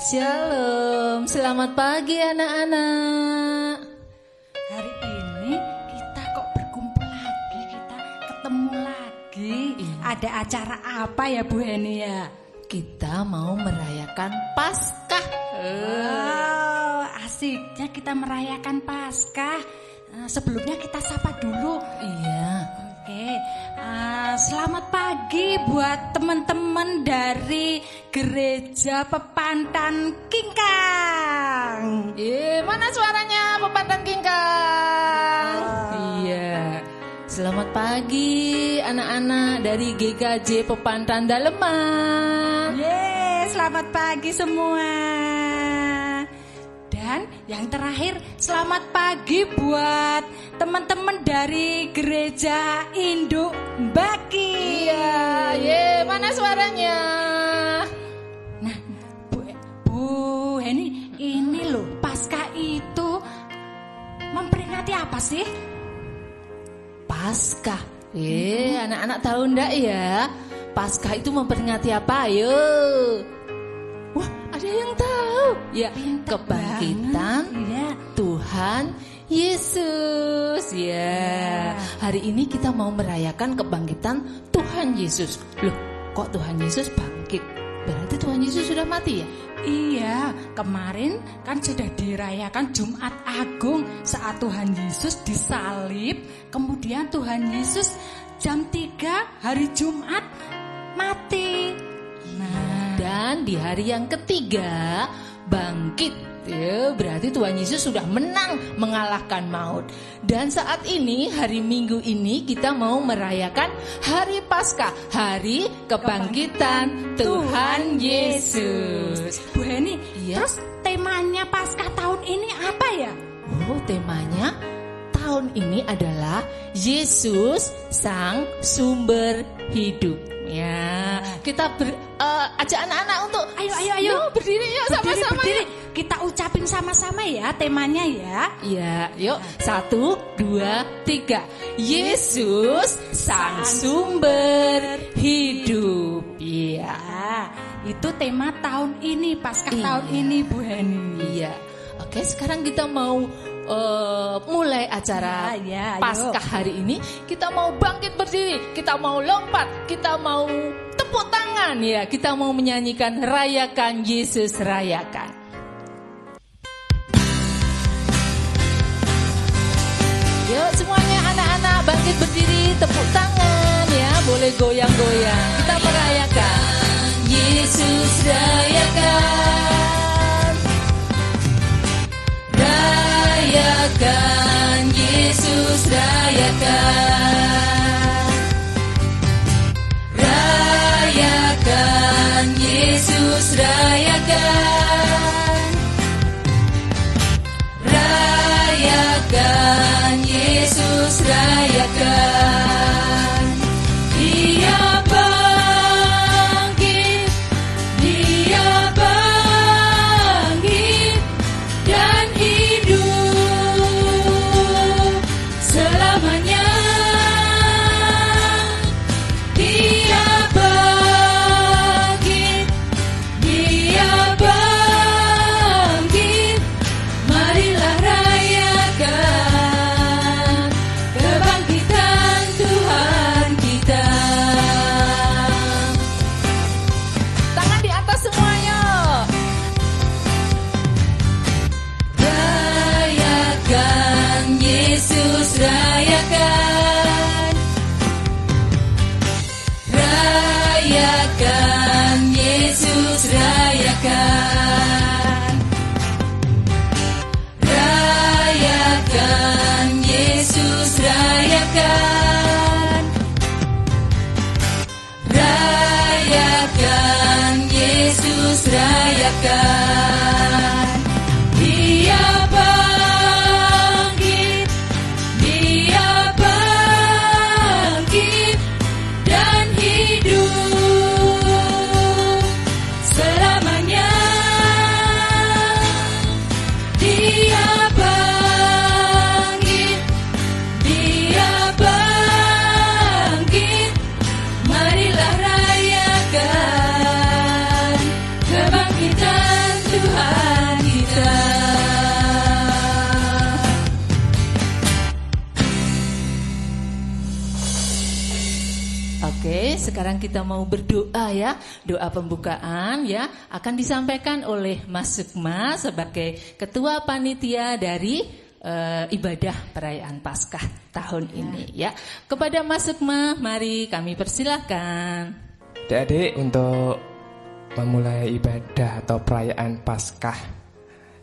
Shalom, selamat pagi anak-anak. Hari ini kita kok berkumpul lagi, kita ketemu lagi. Ada acara apa ya Bu Heni ya? Kita mau merayakan Paskah. Wow, asiknya kita merayakan Paskah. Sebelumnya kita sapa dulu. Iya. Oke, selamat pagi buat teman-teman dari Gereja Pepantan Kingkang. Mana suaranya Pepantan Kingkang? Iya. Selamat pagi anak-anak dari GKJ Pepantan Daleman. Selamat pagi semua. Dan yang terakhir, selamat pagi buat teman-teman dari Gereja Induk Baki. Iya, mana suaranya? Nah, Bu Heni, ini loh, Paskah itu memperingati apa sih? Paskah. Anak-anak tahu ndak ya? Paskah itu memperingati apa? Ayo. Wah, ada yang tahu. Ya, kebangkitan Tuhan Yesus. Ya, hari ini kita mau merayakan kebangkitan Tuhan Yesus. Loh, kok Tuhan Yesus bangkit? Berarti Tuhan Yesus sudah mati ya? Iya, kemarin kan sudah dirayakan Jumat Agung saat Tuhan Yesus disalib. Kemudian Tuhan Yesus jam 3 hari Jumat mati. Dan di hari yang ketiga bangkit. Ya, berarti Tuhan Yesus sudah menang mengalahkan maut. Dan saat ini hari Minggu ini kita mau merayakan hari Paskah, hari kebangkitan Tuhan Yesus. Bu Heni, Iya? terus temanya Paskah tahun ini apa ya? Oh, temanya tahun ini adalah Yesus Sang Sumber Hidup. Ya, kita ajak anak-anak untuk Ayo. Yuk, berdiri yuk sama-sama. Berdiri. Kita ucapin sama-sama ya temanya ya. Ya, yuk 1, 2, 3. Yesus Sang Sumber Hidup. Iya. Itu tema tahun ini, Paskah Iya. tahun ini Bu Heni. Iya. Oke, sekarang kita mau mulai acara Ya, Paskah hari ini. Kita mau bangkit berdiri, kita mau lompat, kita mau tepuk tangan ya. Kita mau menyanyikan Rayakan Yesus Rayakan. Yuk semuanya anak-anak bangkit berdiri, tepuk tangan ya. Boleh goyang-goyang. Kita merayakan Yesus rayakan. Rayakan Yesus rayakan. Rayakan Yesus rayakan. Rayakan Yesus rayakan. Dia bangkit, Dia bangkit dan hidup selamanya. Dia bangkit, Dia bangkit. Marilah rayakan kebangkitan Tuhan kita. Tangan di atas semuanya. Rayakan Yesus rayakan. Rayakan Yesus rayakan. Rayakan Yesus rayakan. Rayakan Yesus rayakan. Dia bangkit, Dia bangkit dan hidup selamanya. Dia bangkit, Dia bangkit. Marilah rayakan kebangkitan Tuhan. sekarang kita mau berdoa ya. Doa pembukaan ya akan disampaikan oleh Mas Sukma sebagai ketua panitia dari ibadah perayaan Paskah tahun ini ya. Kepada Mas Sukma, mari kami persilahkan. Adik-adik, untuk memulai ibadah atau perayaan Paskah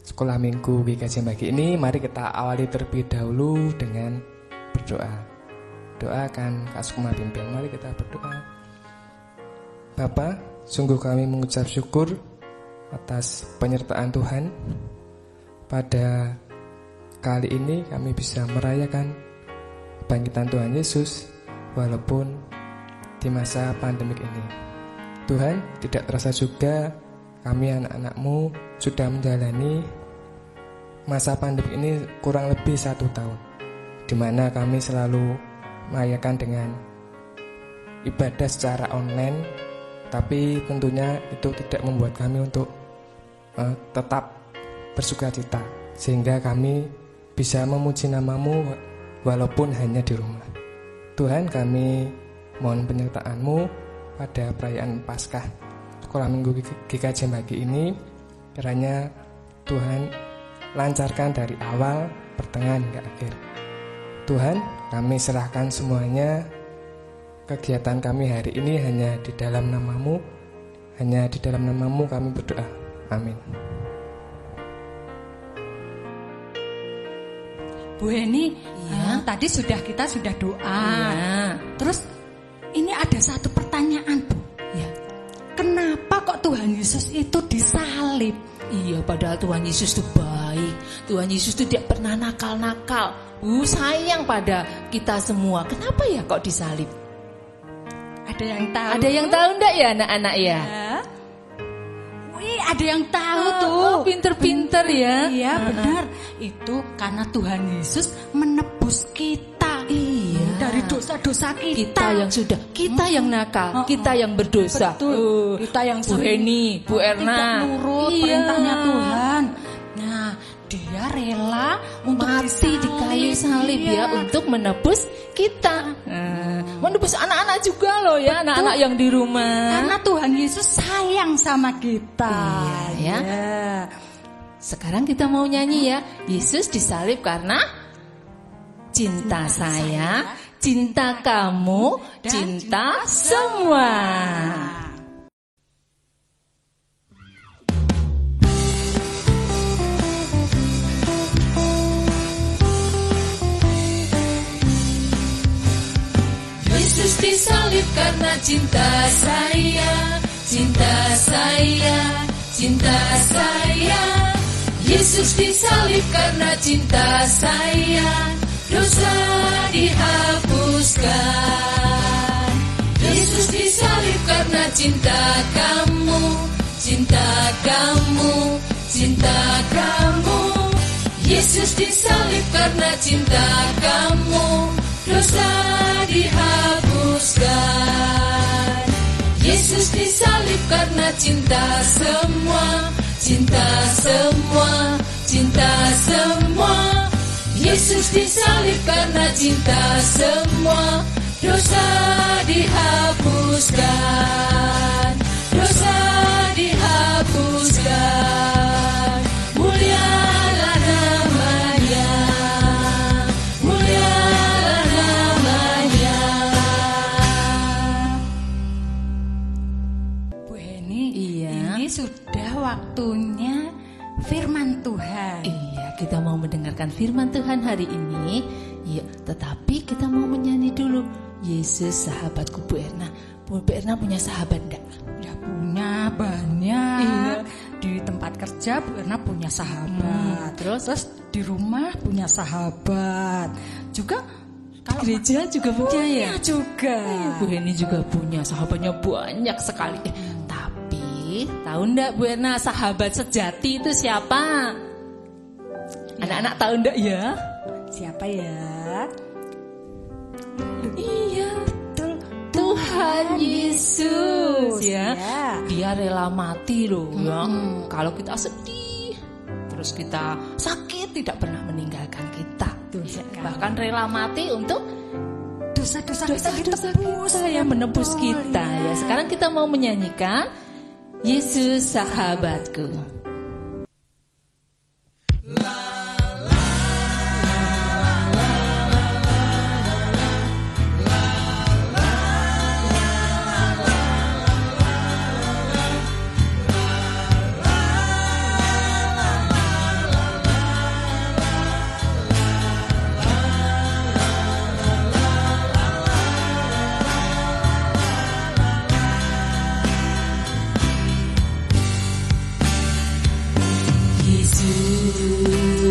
Sekolah Minggu GKJ Mbagi ini, mari kita awali terlebih dahulu dengan berdoa. Doa akan Kak Sukma pimpin. Mari kita berdoa. Bapa, sungguh kami mengucap syukur atas penyertaan Tuhan. Pada kali ini kami bisa merayakan kebangkitan Tuhan Yesus walaupun di masa pandemik ini. Tuhan, tidak terasa juga kami anak-anak-Mu sudah menjalani masa pandemik ini kurang lebih 1 tahun, di mana kami selalu merayakan dengan ibadah secara online, tapi tentunya itu tidak membuat kami untuk tetap bersukacita, sehingga kami bisa memuji nama-Mu walaupun hanya di rumah. Tuhan, kami mohon penyertaan-Mu pada perayaan Paskah Sekolah Minggu GKJ Mbagi ini. Kiranya Tuhan lancarkan dari awal, pertengahan hingga akhir. Tuhan, kami serahkan semuanya. Kegiatan kami hari ini hanya di dalam nama-Mu. Hanya di dalam nama-Mu kami berdoa. Amin. Bu Heni, tadi kita sudah doa. Ya. Terus ini ada satu pertanyaan, Bu. Ya. Kenapa kok Tuhan Yesus itu disalib? Iya, padahal Tuhan Yesus itu baik. Tuhan Yesus itu tidak pernah nakal-nakal. Sayang pada kita semua. Kenapa ya kok disalib? Ada yang tahu? Ada yang tahu enggak ya anak-anak ya? Wih, ada yang tahu tuh. Pinter-pinter ya. Iya, benar. Itu karena Tuhan Yesus menebus kita. Iya. Dari dosa-dosa Kita yang sudah, kita yang nakal, kita yang berdosa. Betul. Kita yang Bu Heni, Bu Erna. tidak nurut perintahnya Tuhan. Nah, dia rela untuk mati di kayu salib ya untuk menebus kita. Menebus anak-anak juga loh ya, anak-anak yang di rumah. Karena Tuhan Yesus sayang sama kita. Iya ya. Sekarang kita mau nyanyi ya. Yesus disalib karena cinta saya, cinta kamu, cinta semua. Yesus disalib karena cinta saya, cinta saya, cinta saya. Yesus disalib karena cinta saya, dosa dihapuskan. Yesus disalib karena cinta kamu, cinta kamu, cinta kamu. Yesus disalib karena cinta kamu, dosa dihapuskan. Yesus disalib karena cinta semua, cinta semua, cinta semua. Yesus disalib karena cinta semua, dosa dihapuskan, dosa dihapuskan. Mulialah namanya, mulialah namanya. Bu Heni, Iya. ini sudah waktunya firman Tuhan. Iya, kita mau mendengarkan firman Tuhan hari ini. Iya, tetapi kita mau menyanyi dulu. Yesus sahabatku. Bu Erna, Bu Erna punya sahabat enggak? Ya punya banyak. Iya. Di tempat kerja Bu Erna punya sahabat. Terus di rumah punya sahabat. Juga kalau gereja juga punya ya? juga. Bu Heni juga punya sahabatnya banyak sekali. Tapi tahu enggak Bu Erna, sahabat sejati itu siapa? Anak-anak tahu enggak ya? Siapa ya? Iya, betul. Tuhan Yesus ya. Dia rela mati loh ya. Kalau kita sedih, terus kita sakit, tidak pernah meninggalkan kita. Tuh, sekali. Bahkan rela mati untuk dosa-dosa ditebus, yang menebus kita ya. Sekarang kita mau menyanyikan Yesus Sahabatku.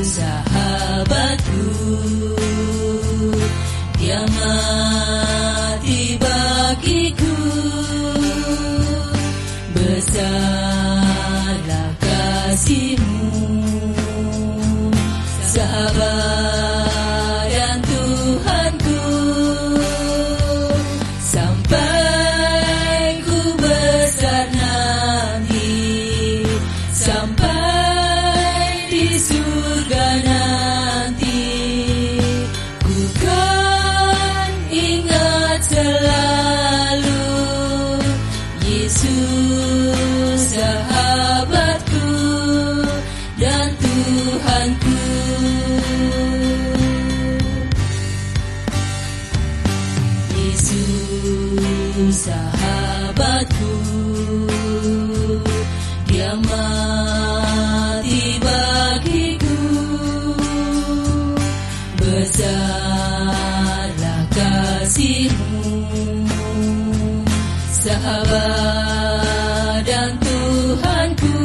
Sahabatku, Dia mati bagiku, besarlah kasih-Mu, sahabat dan Tuhanku, sampai ku besar nanti, sampai di surga nanti, ku kan ingat selalu Yesus sahabatku dan Tuhanku. Yesus sahabatku, Dia mati bagiku, besarlah kasih-Mu, sahabat dan Tuhanku,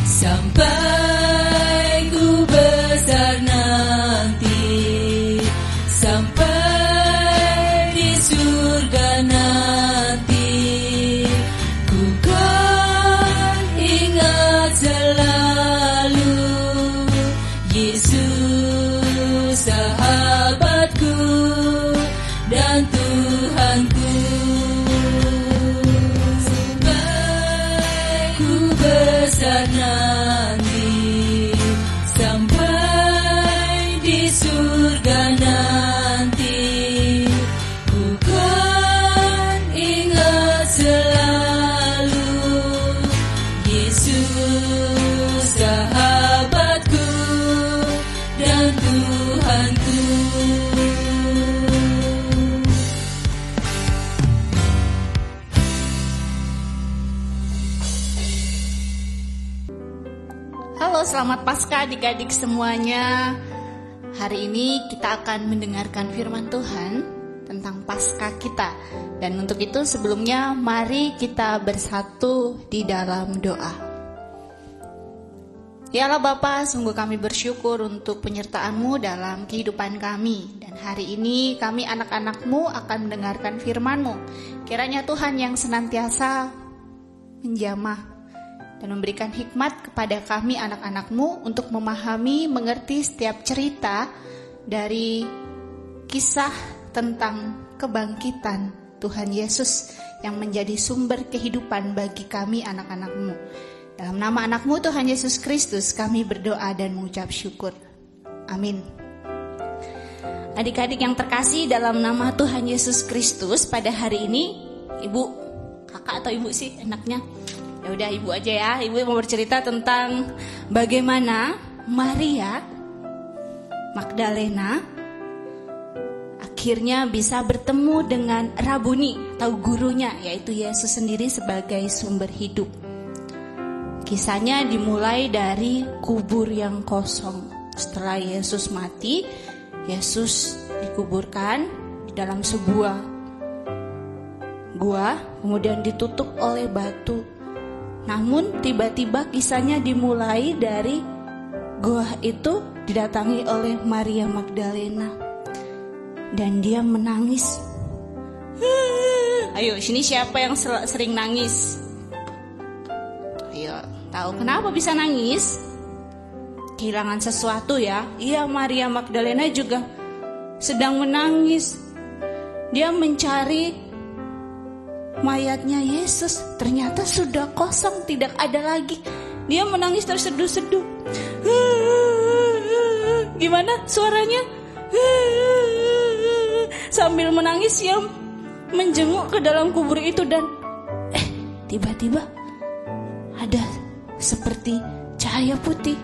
sampai ku besar nanti, sampai di surga nanti, ku kan ingat selalu Yesus sahabatku dan Tuhanku, sampai ku besar nanti, sampai di surga nanti, ku kan ingat selalu Yesus sahabatku dan Tuhanku. Halo, selamat Paskah adik-adik semuanya. Hari ini kita akan mendengarkan firman Tuhan tentang Paskah kita. Dan untuk itu sebelumnya mari kita bersatu di dalam doa. Ya Allah Bapa, sungguh kami bersyukur untuk penyertaan-Mu dalam kehidupan kami. Dan hari ini kami anak-anak-Mu akan mendengarkan firman-Mu. Kiranya Tuhan yang senantiasa menjamah dan memberikan hikmat kepada kami anak-anak-Mu untuk memahami, mengerti setiap cerita dari kisah tentang kebangkitan Tuhan Yesus yang menjadi sumber kehidupan bagi kami anak-anak-Mu. Dalam nama anak-Mu Tuhan Yesus Kristus kami berdoa dan mengucap syukur. Amin. Adik-adik yang terkasih dalam nama Tuhan Yesus Kristus, pada hari ini Ibu, kakak atau Ibu sih enaknya? Ya udah Ibu aja ya. Ibu mau bercerita tentang bagaimana Maria Magdalena akhirnya bisa bertemu dengan Rabuni atau gurunya, yaitu Yesus sendiri sebagai sumber hidup. Kisahnya dimulai dari kubur yang kosong. Setelah Yesus mati, Yesus dikuburkan di dalam sebuah gua, kemudian ditutup oleh batu. Namun tiba-tiba kisahnya dimulai dari gua itu didatangi oleh Maria Magdalena dan dia menangis. Ayo, sini siapa yang sering nangis? Ayo, tahu kenapa bisa nangis? Kehilangan sesuatu ya. Iya, Maria Magdalena juga sedang menangis. Dia mencari mayatnya Yesus, ternyata sudah kosong, tidak ada lagi. Dia menangis terseduh-seduh. Gimana suaranya? sambil menangis ia menjenguk ke dalam kubur itu dan tiba-tiba ada seperti cahaya putih.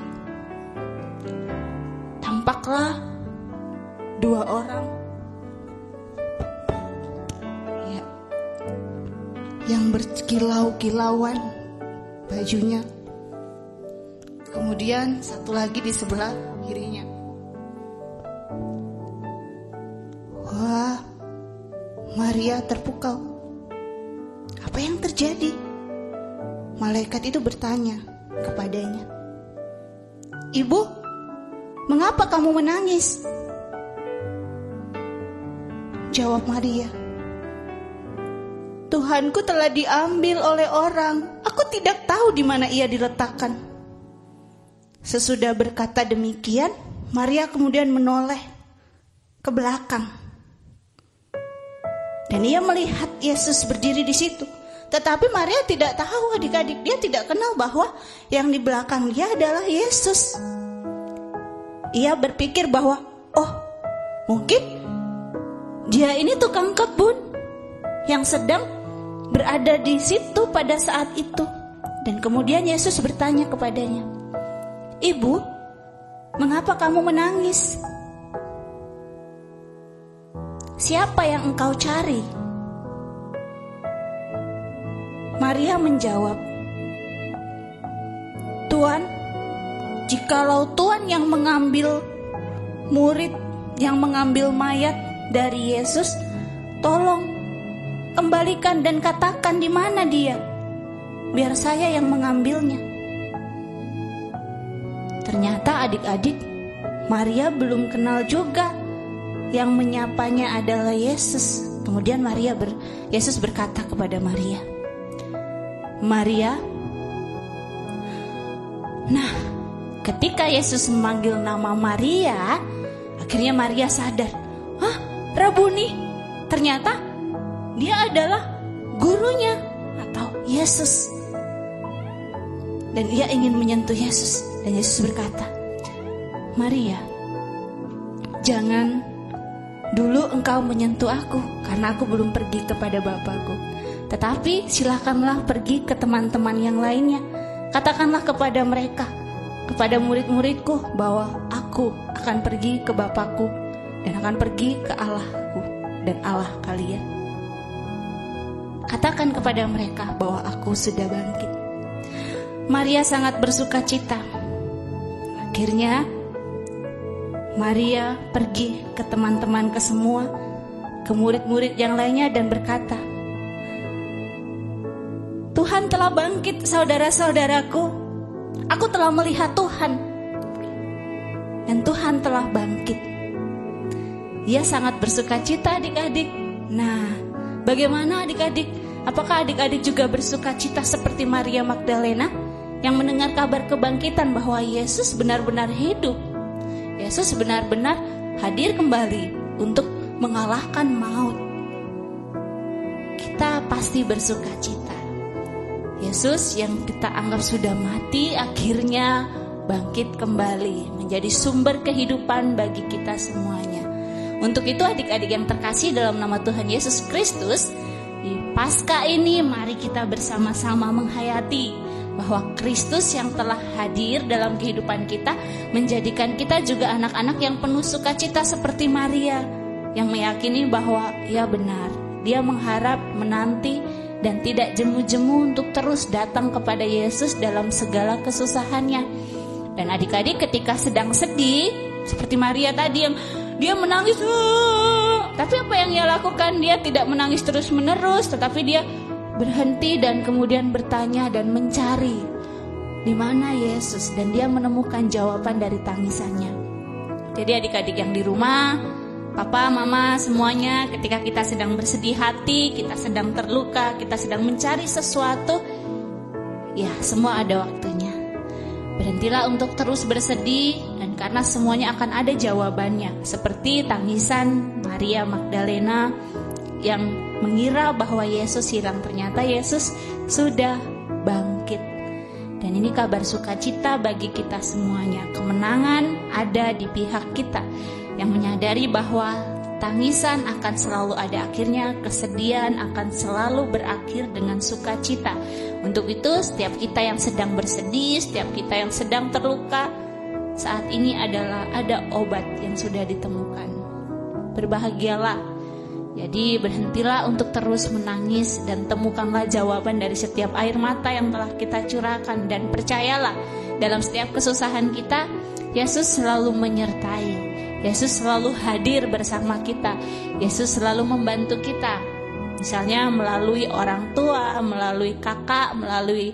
Tampaklah 2 orang ya, yang berkilau-kilauan bajunya. Kemudian satu lagi di sebelah kirinya. Wah, Maria terpukau. Apa yang terjadi? Malaikat itu bertanya kepadanya, "Ibu, mengapa kamu menangis?" Jawab Maria, "Tuhanku telah diambil oleh orang. Aku tidak tahu di mana ia diletakkan." Sesudah berkata demikian, Maria kemudian menoleh ke belakang. Dan ia melihat Yesus berdiri di situ. Tetapi Maria tidak tahu, adik-adik, dia tidak kenal bahwa yang di belakang dia adalah Yesus. Ia berpikir bahwa, oh, mungkin dia ini tukang kebun yang sedang berada di situ pada saat itu. Dan kemudian Yesus bertanya kepadanya, "Ibu, mengapa kamu menangis? Siapa yang engkau cari?" Maria menjawab, "Tuan, jikalau Tuan yang mengambil murid, yang mengambil mayat dari Yesus, tolong kembalikan dan katakan di mana dia, biar saya yang mengambilnya." Ternyata adik-adik, Maria belum kenal juga yang menyapanya adalah Yesus. Kemudian Yesus berkata kepada Maria, "Maria." Nah, ketika Yesus memanggil nama Maria, akhirnya Maria sadar, "Hah, Rabuni?" Ternyata dia adalah gurunya atau Yesus. Dan ia ingin menyentuh Yesus. Dan Yesus berkata, "Maria, jangan dulu engkau menyentuh aku, karena aku belum pergi kepada Bapakku. Tetapi silakanlah pergi ke teman-teman yang lainnya. Katakanlah kepada mereka, kepada murid-muridku, bahwa aku akan pergi ke Bapakku dan akan pergi ke Allahku dan Allah kalian. Katakan kepada mereka bahwa aku sudah bangkit." Maria sangat bersuka cita. Akhirnya Maria pergi ke teman-teman, ke semua, ke murid-murid yang lainnya dan berkata, "Tuhan telah bangkit, saudara-saudaraku. Aku telah melihat Tuhan. Dan Tuhan telah bangkit." Ia sangat bersuka cita, adik-adik. Nah, bagaimana adik-adik? Apakah adik-adik juga bersuka cita seperti Maria Magdalena yang mendengar kabar kebangkitan bahwa Yesus benar-benar hidup? Yesus benar-benar hadir kembali untuk mengalahkan maut. Kita pasti bersuka cita. Yesus yang kita anggap sudah mati akhirnya bangkit kembali menjadi sumber kehidupan bagi kita semuanya. Untuk itu adik-adik yang terkasih dalam nama Tuhan Yesus Kristus, di Paskah ini mari kita bersama-sama menghayati bahwa Kristus yang telah hadir dalam kehidupan kita menjadikan kita juga anak-anak yang penuh sukacita seperti Maria, yang meyakini bahwa ia benar, dia mengharap, menanti, dan tidak jemu-jemu untuk terus datang kepada Yesus dalam segala kesusahannya. Dan adik-adik ketika sedang sedih, seperti Maria tadi yang dia menangis, tapi apa yang ia lakukan? Dia tidak menangis terus-menerus, tetapi dia berhenti dan kemudian bertanya dan mencari di mana Yesus, dan dia menemukan jawaban dari tangisannya. Jadi adik-adik yang di rumah, papa, mama, semuanya, ketika kita sedang bersedih hati, kita sedang terluka, kita sedang mencari sesuatu, ya semua ada waktunya. Berhentilah untuk terus bersedih, dan karena semuanya akan ada jawabannya. Seperti tangisan Maria Magdalena yang mengira bahwa Yesus hilang, ternyata Yesus sudah bangkit. Dan ini kabar sukacita bagi kita semuanya. Kemenangan ada di pihak kita, yang menyadari bahwa Tangisan akan selalu ada akhirnya, kesedihan akan selalu berakhir dengan sukacita. Untuk itu, setiap kita yang sedang bersedih, setiap kita yang sedang terluka, saat ini adalah ada obat yang sudah ditemukan. Berbahagialah. Jadi berhentilah untuk terus menangis dan temukanlah jawaban dari setiap air mata yang telah kita curahkan. Dan percayalah, dalam setiap kesusahan kita, Yesus selalu menyertai. Yesus selalu hadir bersama kita. Yesus selalu membantu kita. Misalnya melalui orang tua, melalui kakak, melalui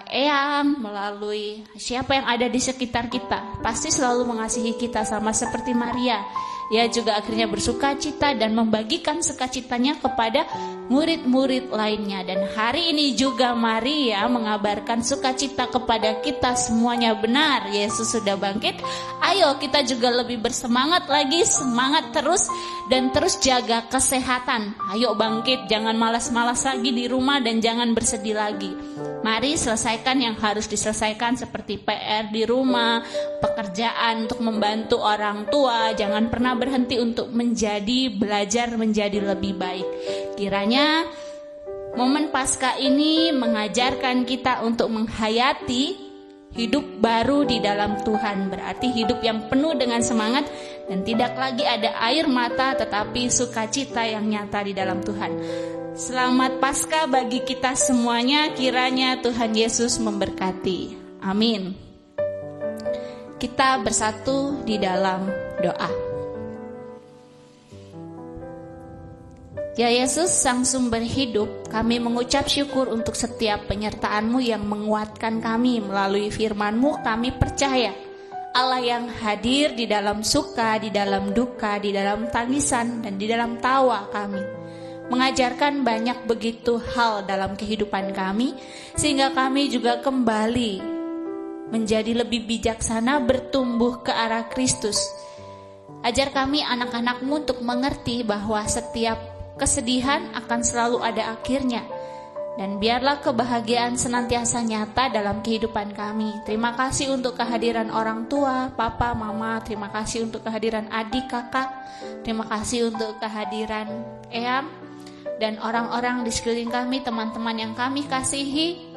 eyang, melalui siapa yang ada di sekitar kita. Pasti selalu mengasihi kita sama seperti Maria. Ia juga akhirnya bersukacita dan membagikan sukacitanya kepada murid-murid lainnya. Dan hari ini juga Maria mengabarkan sukacita kepada kita semuanya. Benar, Yesus sudah bangkit. Ayo kita juga lebih bersemangat lagi, semangat terus dan terus jaga kesehatan. Ayo bangkit, jangan malas-malas lagi di rumah dan jangan bersedih lagi. Mari selesaikan yang harus diselesaikan seperti PR di rumah, pekerjaan untuk membantu orang tua. Jangan pernah berhenti untuk belajar menjadi lebih baik. Kiranya momen Paskah ini mengajarkan kita untuk menghayati hidup baru di dalam Tuhan. Berarti hidup yang penuh dengan semangat dan tidak lagi ada air mata, tetapi sukacita yang nyata di dalam Tuhan. Selamat Paskah bagi kita semuanya. Kiranya Tuhan Yesus memberkati. Amin. Kita bersatu di dalam doa. Ya Yesus, Sang Sumber Hidup, kami mengucap syukur untuk setiap penyertaan-Mu yang menguatkan kami melalui firman-Mu. Kami percaya Allah yang hadir di dalam suka, di dalam duka, di dalam tangisan, dan di dalam tawa kami, mengajarkan banyak begitu hal dalam kehidupan kami, sehingga kami juga kembali menjadi lebih bijaksana, bertumbuh ke arah Kristus. Ajar kami anak-anak-Mu untuk mengerti bahwa setiap kesedihan akan selalu ada akhirnya. Dan biarlah kebahagiaan senantiasa nyata dalam kehidupan kami. Terima kasih untuk kehadiran orang tua, papa, mama. Terima kasih untuk kehadiran adik, kakak. Terima kasih untuk kehadiran eyang dan orang-orang di sekeliling kami, teman-teman yang kami kasihi.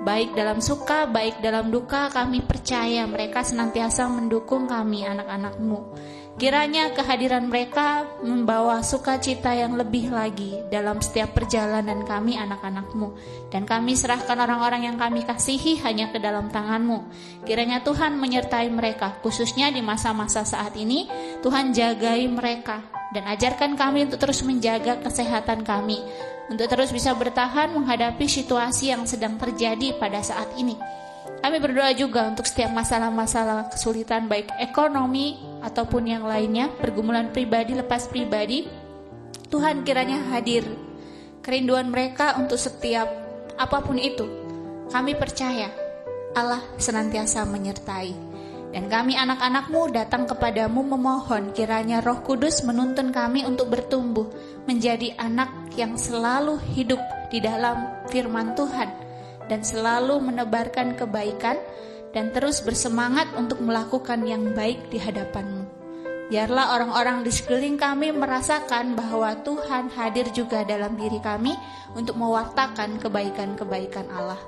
Baik dalam suka, baik dalam duka, kami percaya mereka senantiasa mendukung kami, anak-anak-Mu. Kiranya kehadiran mereka membawa sukacita yang lebih lagi dalam setiap perjalanan kami, anak-anak-Mu. Dan kami serahkan orang-orang yang kami kasihi hanya ke dalam tangan-Mu. Kiranya Tuhan menyertai mereka, khususnya di masa-masa saat ini. Tuhan jagai mereka dan ajarkan kami untuk terus menjaga kesehatan kami, untuk terus bisa bertahan menghadapi situasi yang sedang terjadi pada saat ini. Kami berdoa juga untuk setiap masalah-masalah kesulitan, baik ekonomi ataupun yang lainnya, pergumulan pribadi, lepas pribadi. Tuhan kiranya hadir kerinduan mereka untuk setiap apapun itu. Kami percaya Allah senantiasa menyertai. Dan kami anak-anak-Mu datang kepadamu memohon kiranya Roh Kudus menuntun kami untuk bertumbuh menjadi anak yang selalu hidup di dalam firman Tuhan dan selalu menebarkan kebaikan dan terus bersemangat untuk melakukan yang baik di hadapan-Mu. Biarlah orang-orang di sekeliling kami merasakan bahwa Tuhan hadir juga dalam diri kami untuk mewartakan kebaikan-kebaikan Allah.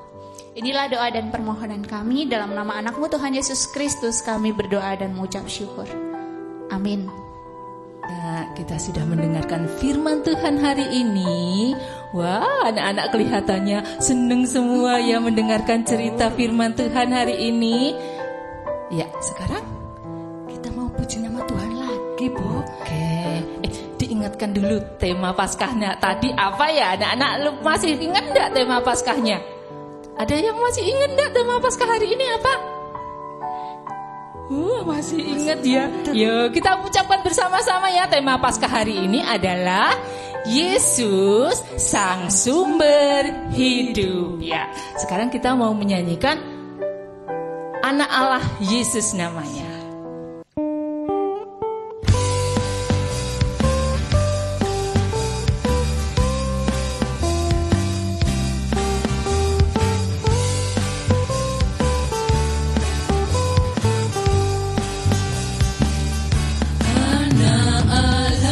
Inilah doa dan permohonan kami, dalam nama anak-Mu Tuhan Yesus Kristus kami berdoa dan mengucap syukur. Amin. Nah, kita sudah mendengarkan firman Tuhan hari ini. Wah, anak-anak kelihatannya senang semua ya mendengarkan cerita firman Tuhan hari ini. Ya, sekarang kita mau puji nama Tuhan lagi, Bu. Oke. Diingatkan dulu tema Paskahnya tadi apa ya? Anak-anak lu masih ingat enggak tema Paskahnya? Ada yang masih ingat enggak tema Paskah hari ini apa? Masih ingat ya. Yuk kita ucapkan bersama-sama ya. Tema Paskah hari ini adalah Yesus Sang Sumber Hidup. Ya, sekarang kita mau menyanyikan Anak Allah Yesus namanya. Anak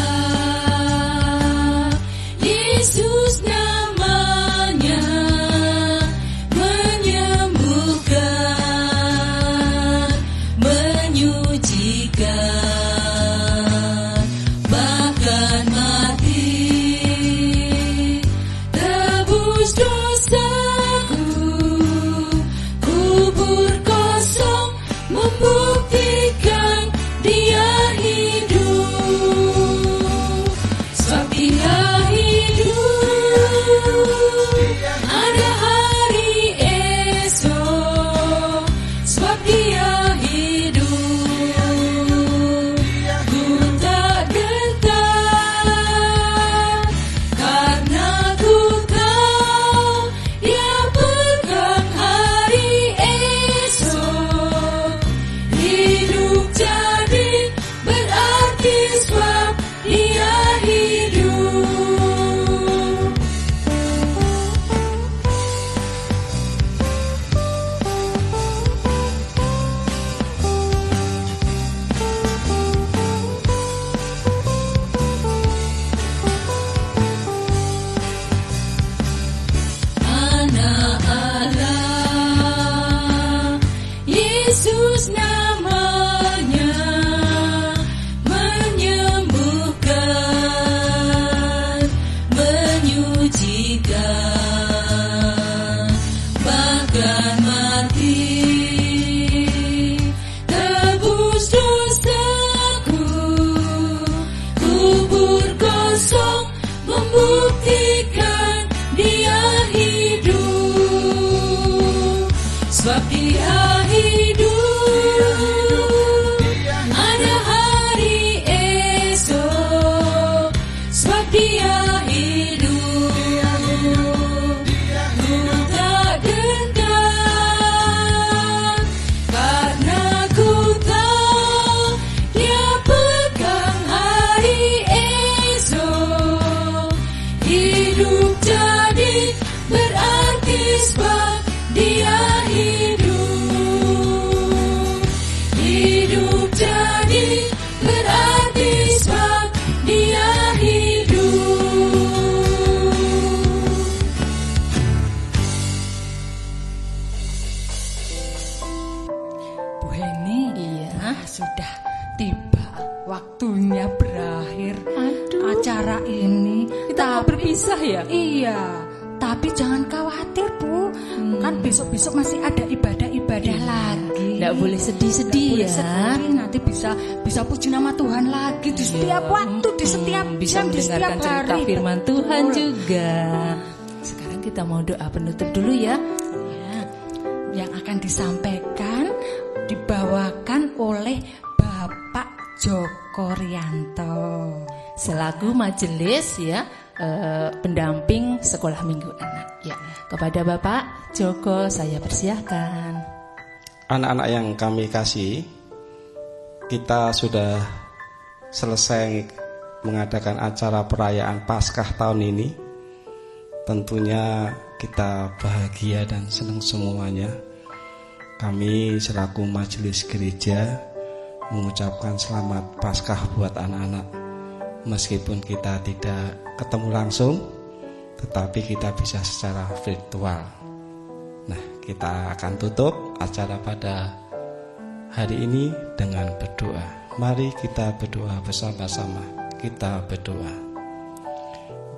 sebab Dia hidup. Ada hari esok, sebab Dia hidup. Ku tak gentar, karena ku tahu Dia pegang hari esok. Hidup jadi berarti sebab Dia hidup. Hidup jadi berarti sebab Dia hidup. Bu Heni, iya, sudah tiba waktunya berakhir acara ini. Kita mau berpisah ya? Iya, tapi jangan khawatir Bu, kan besok-besok masih ada ibadah-ibadah lagi. Nggak boleh sedih-sedih Nggak boleh ya. sedih, nanti bisa puji nama Tuhan lagi di setiap waktu, di setiap bisa jam, di setiap mendengarkan cerita hari. firman Tuhan Betul. juga. Sekarang kita mau doa penutup dulu ya. Ya, yang akan disampaikan dibawakan oleh Bapak Joko Rianto Selaku majelis ya, pendamping sekolah minggu anak. Ya, kepada Bapak Joko saya persilahkan. Anak-anak yang kami kasih, kita sudah selesai mengadakan acara perayaan Paskah tahun ini. Tentunya kita bahagia dan senang semuanya. Kami selaku majelis gereja mengucapkan selamat Paskah buat anak-anak. Meskipun kita tidak ketemu langsung, tetapi kita bisa secara virtual. Nah, kita akan tutup acara pada hari ini dengan berdoa. Mari kita berdoa bersama-sama. Kita berdoa.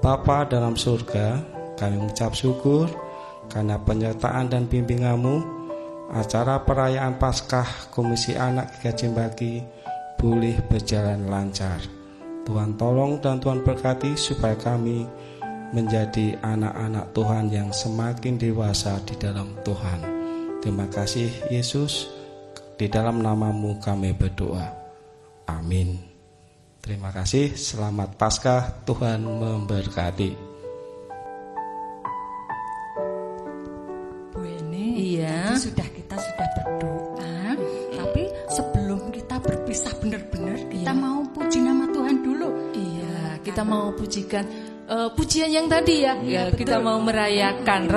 Bapa dalam surga, kami mengucap syukur karena penyertaan dan bimbingan-Mu. Acara perayaan Paskah Komisi Anak GKJ Cimbagi boleh berjalan lancar. Tuhan tolong dan Tuhan berkati supaya kami menjadi anak-anak Tuhan yang semakin dewasa di dalam Tuhan. Terima kasih Yesus, di dalam nama-Mu kami berdoa. Amin. Terima kasih, selamat Paskah, Tuhan memberkati. Bu Eni, Iya. tadi kita sudah berdoa, tapi sebelum kita berpisah benar-benar, kita mau puji nama Tuhan dulu. Iya, kita mau pujikan pujian yang tadi ya. Ya, betul. kita mau rayakan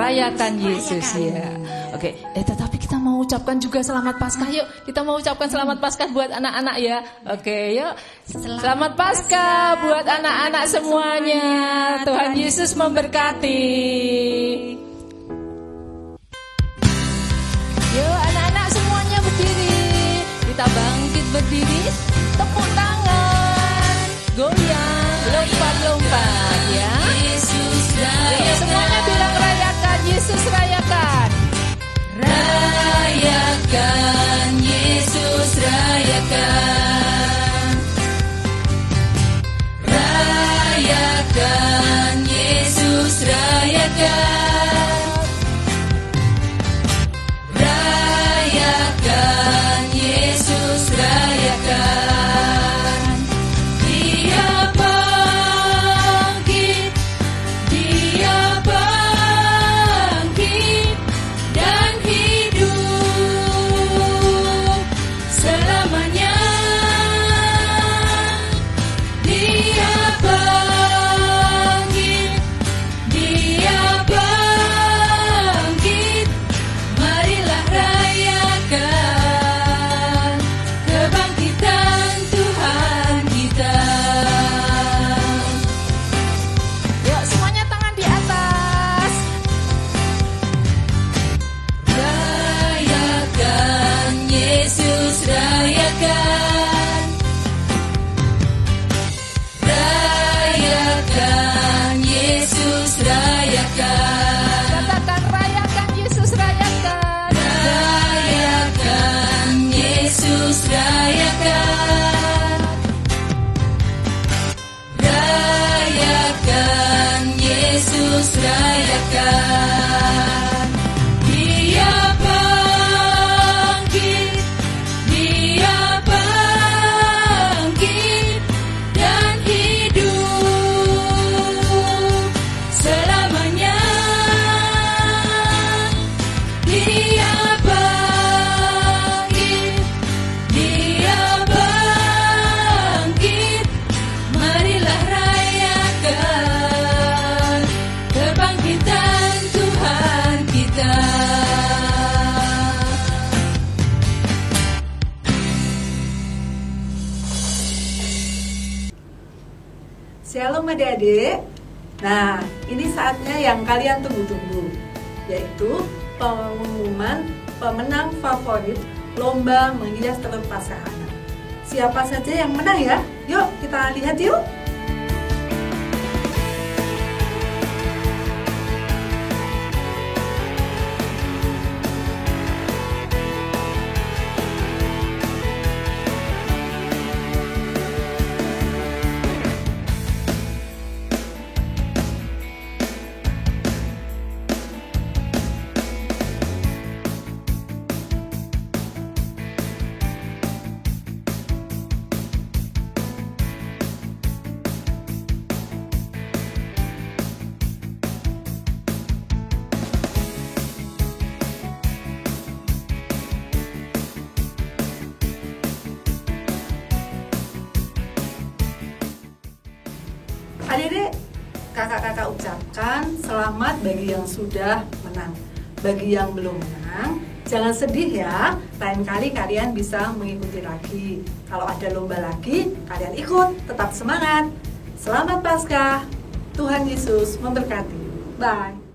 Yesus ya. Oke, tetapi kita mau ucapkan juga selamat Paskah yuk. Kita mau ucapkan selamat Paskah buat anak-anak ya. Oke, yuk. Selamat Paskah buat anak-anak semuanya. Tuhan Yesus memberkati. Yuk anak-anak semuanya berdiri. Kita bangkit berdiri. Tepuk tangan. Goyang, lompat-lompat ya. Yesus Ya, semuanya bilang rayakan, Yesus rayakan. rayakan, Yesus rayakan. Rayakan, Yesus rayakan. Rayakan, Yesus rayakan. Dia bangkit, Dia bangkit dan hidup selamanya. Dia bangkit, Dia bangkit. Marilah rayakan kebangkitan Tuhan kita. Yuk semuanya tangan di atas. Rayakan, Yesus rayakan. Rayakan, Yesus rayakan. Katakan rayakan, Yesus rayakan. Rayakan, Yesus rayakan. Rayakan, Yesus rayakan. Dia bangkit, Shalom adik-adik. Nah, ini saatnya yang kalian tunggu-tunggu, yaitu pengumuman pemenang favorit Lomba Menghias Telur Paskah Anak. Siapa saja yang menang ya? Yuk kita lihat yuk. Adik-adik, kakak-kakak ucapkan selamat bagi yang sudah menang. Bagi yang belum menang, jangan sedih ya. Lain kali kalian bisa mengikuti lagi. Kalau ada lomba lagi, kalian ikut. Tetap semangat. Selamat Paskah. Tuhan Yesus memberkati. Bye.